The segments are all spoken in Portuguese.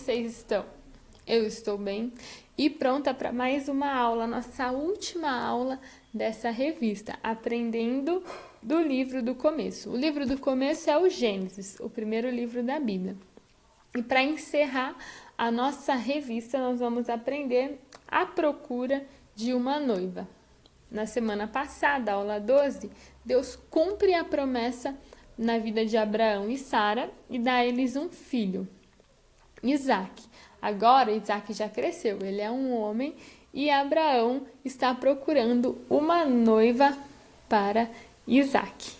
vocês estão? Eu estou bem e pronta para mais uma aula, nossa última aula dessa revista, aprendendo do livro do começo. O livro do começo é o Gênesis, o primeiro livro da Bíblia. E para encerrar a nossa revista, nós vamos aprender a procura de uma noiva. Na semana passada, aula 12, Deus cumpre a promessa na vida de Abraão e Sara e dá a eles um filho, Isaac. Agora Isaac já cresceu, ele é um homem e Abraão está procurando uma noiva para Isaac.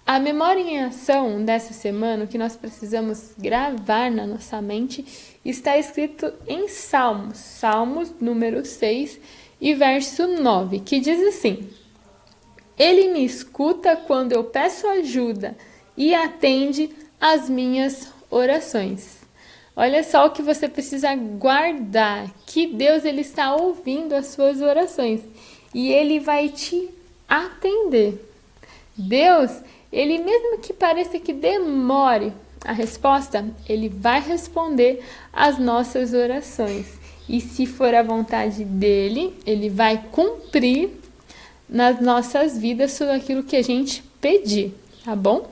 A memória em ação dessa semana, o que nós precisamos gravar na nossa mente, está escrito em Salmos número 6 e verso 9, que diz assim: Ele me escuta quando eu peço ajuda e atende às minhas orações. Olha só o que você precisa guardar, que Deus ele está ouvindo as suas orações e Ele vai te atender. Deus, Ele mesmo que pareça que demore a resposta, Ele vai responder às nossas orações. E se for a vontade dEle, Ele vai cumprir nas nossas vidas tudo aquilo que a gente pedir, tá bom?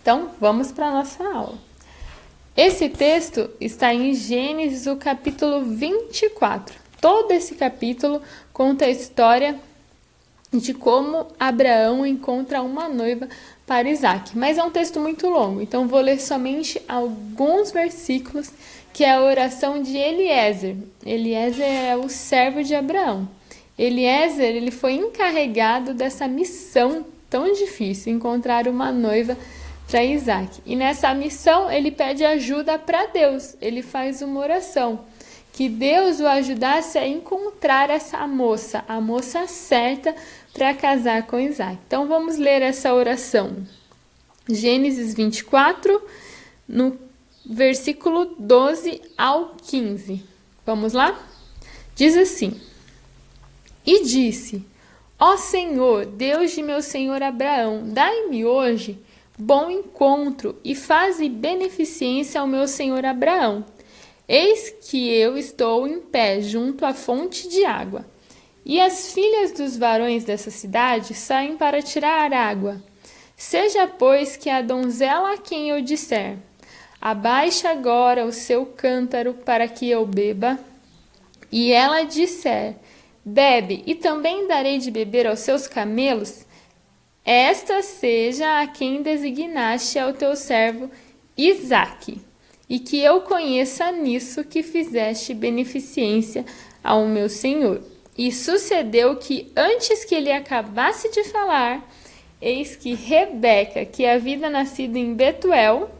Então, vamos para a nossa aula. Esse texto está em Gênesis, o capítulo 24. Todo esse capítulo conta a história de como Abraão encontra uma noiva para Isaac. Mas é um texto muito longo, então vou ler somente alguns versículos, que é a oração de Eliezer. Eliezer é o servo de Abraão. Eliezer ele foi encarregado dessa missão tão difícil, encontrar uma noiva para Isaac. E nessa missão ele pede ajuda para Deus. Ele faz uma oração que Deus o ajudasse a encontrar essa moça, a moça certa para casar com Isaac. Então vamos ler essa oração. Gênesis 24, no versículo 12 ao 15. Vamos lá? Diz assim: E disse: Ó Senhor, Deus de meu senhor Abraão, dai-me hoje bom encontro e faze beneficência ao meu senhor Abraão. Eis que eu estou em pé junto à fonte de água, e as filhas dos varões dessa cidade saem para tirar água. Seja, pois, que a donzela a quem eu disser: abaixa agora o seu cântaro para que eu beba, e ela disser: bebe, e também darei de beber aos seus camelos, esta seja a quem designaste ao teu servo Isaque, e que eu conheça nisso que fizeste beneficência ao meu senhor. E sucedeu que, antes que ele acabasse de falar, eis que Rebeca, que havia nascido em Betuel,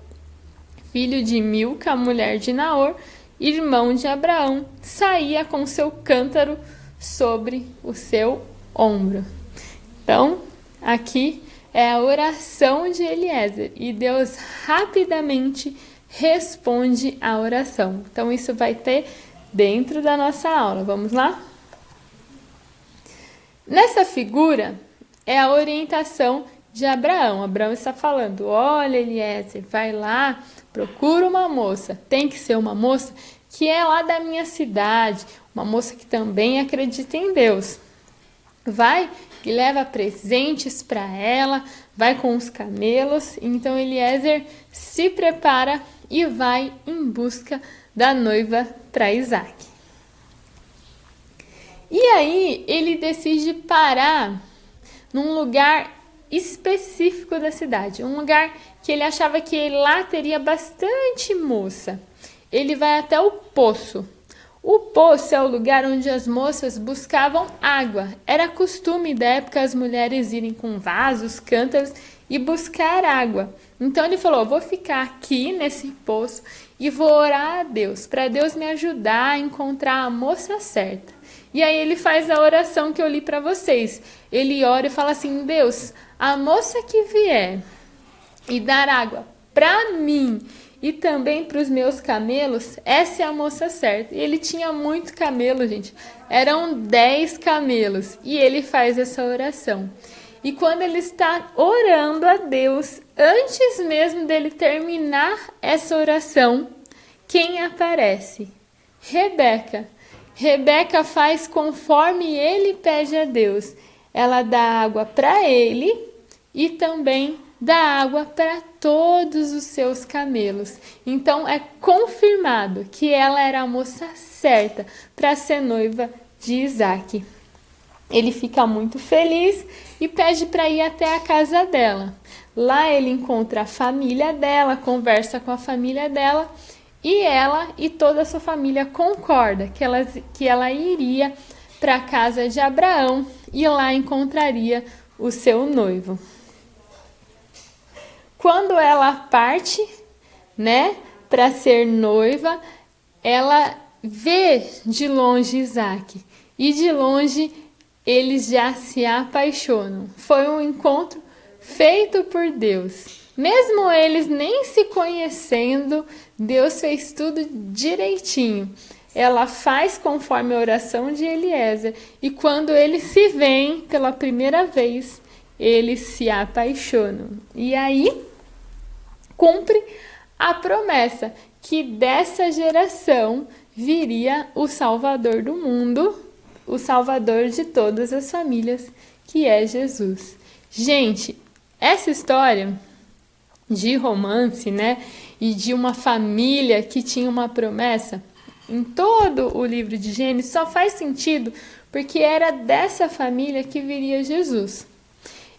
filho de Milca, mulher de Naor, irmão de Abraão, saía com seu cântaro sobre o seu ombro. Então, aqui é a oração de Eliezer e Deus rapidamente responde a oração. Então, isso vai ter dentro da nossa aula. Vamos lá? Nessa figura é a orientação de Abraão. Abraão está falando: olha, Eliezer, vai lá, procura uma moça. Tem que ser uma moça que é lá da minha cidade, uma moça que também acredita em Deus. Vai e leva presentes para ela, vai com os camelos. Então Eliezer se prepara e vai em busca da noiva para Isaac. E aí ele decide parar num lugar específico da cidade, um lugar que ele achava que lá teria bastante moça. Ele vai até o poço. O poço é o lugar onde as moças buscavam água. Era costume da época as mulheres irem com vasos, cântaros e buscar água. Então ele falou: vou ficar aqui nesse poço e vou orar a Deus, para Deus me ajudar a encontrar a moça certa. E aí ele faz a oração que eu li para vocês. Ele ora e fala assim: Deus, a moça que vier e dar água para mim e também para os meus camelos, essa é a moça certa. E ele tinha muito camelo, gente. Eram 10 camelos. E ele faz essa oração. E quando ele está orando a Deus, antes mesmo dele terminar essa oração, quem aparece? Rebeca. Rebeca faz conforme ele pede a Deus. Ela dá água para ele e também dá água para todos os seus camelos. Então é confirmado que ela era a moça certa para ser noiva de Isaac. Ele fica muito feliz e pede para ir até a casa dela. Lá ele encontra a família dela, conversa com a família dela e ela e toda a sua família concorda que ela iria para a casa de Abraão e lá encontraria o seu noivo. Quando ela parte, para ser noiva, ela vê de longe Isaac e de longe eles já se apaixonam. Foi um encontro feito por Deus. Mesmo eles nem se conhecendo, Deus fez tudo direitinho. Ela faz conforme a oração de Eliezer. E quando eles se veem pela primeira vez, eles se apaixonam. E aí, cumpre a promessa que dessa geração viria o Salvador do mundo, o Salvador de todas as famílias, que é Jesus. Gente, essa história de romance, e de uma família que tinha uma promessa, em todo o livro de Gênesis, só faz sentido porque era dessa família que viria Jesus.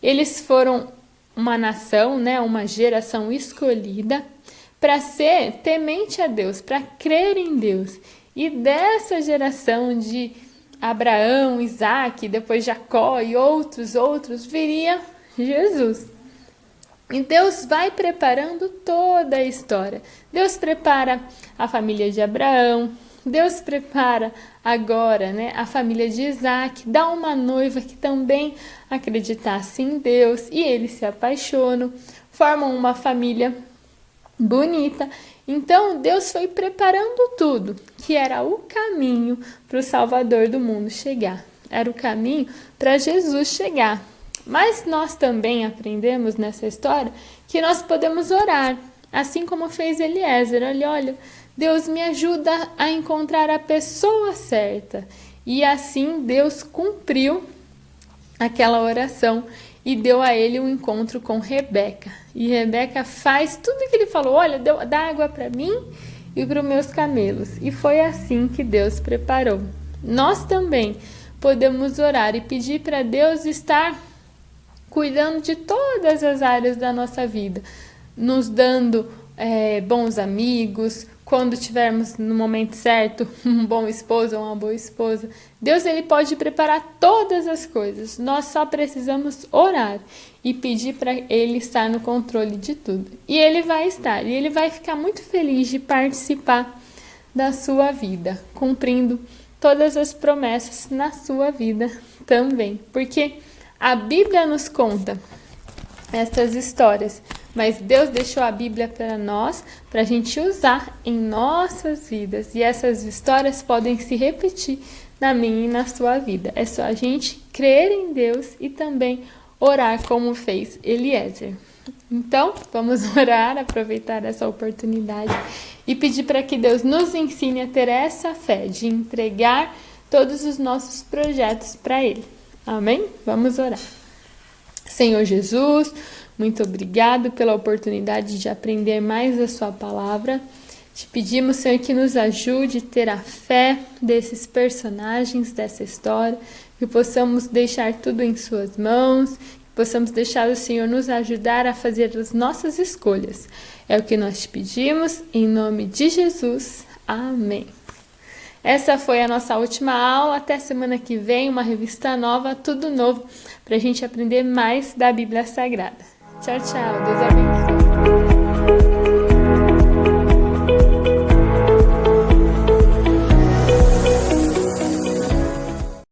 Eles foram uma nação, uma geração escolhida para ser temente a Deus, para crer em Deus. E dessa geração de Abraão, Isaac, depois Jacó e outros, viria Jesus. E Deus vai preparando toda a história. Deus prepara a família de Abraão, Deus prepara agora, a família de Isaac, dá uma noiva que também acreditasse em Deus e eles se apaixonam, formam uma família bonita. Então Deus foi preparando tudo, que era o caminho para o Salvador do mundo chegar. Era o caminho para Jesus chegar. Mas nós também aprendemos nessa história que nós podemos orar, assim como fez Eliezer. Olha, Deus me ajuda a encontrar a pessoa certa. E assim Deus cumpriu aquela oração e deu a ele um encontro com Rebeca. E Rebeca faz tudo o que ele falou. Olha, dá água para mim e para os meus camelos. E foi assim que Deus preparou. Nós também podemos orar e pedir para Deus estar cuidando de todas as áreas da nossa vida, nos dando bons amigos, quando tivermos no momento certo um bom esposo ou uma boa esposa. Deus ele pode preparar todas as coisas, nós só precisamos orar e pedir para ele estar no controle de tudo. E ele vai estar, e ele vai ficar muito feliz de participar da sua vida, cumprindo todas as promessas na sua vida também, porque a Bíblia nos conta essas histórias, mas Deus deixou a Bíblia para nós, para a gente usar em nossas vidas. E essas histórias podem se repetir na minha e na sua vida. É só a gente crer em Deus e também orar como fez Eliezer. Então, vamos orar, aproveitar essa oportunidade e pedir para que Deus nos ensine a ter essa fé de entregar todos os nossos projetos para Ele. Amém? Vamos orar. Senhor Jesus, muito obrigado pela oportunidade de aprender mais a sua palavra. Te pedimos, Senhor, que nos ajude a ter a fé desses personagens, dessa história, que possamos deixar tudo em suas mãos, que possamos deixar o Senhor nos ajudar a fazer as nossas escolhas. É o que nós te pedimos, em nome de Jesus. Amém. Essa foi a nossa última aula. Até semana que vem, uma revista nova, tudo novo, para a gente aprender mais da Bíblia Sagrada. Tchau, tchau. Deus abençoe.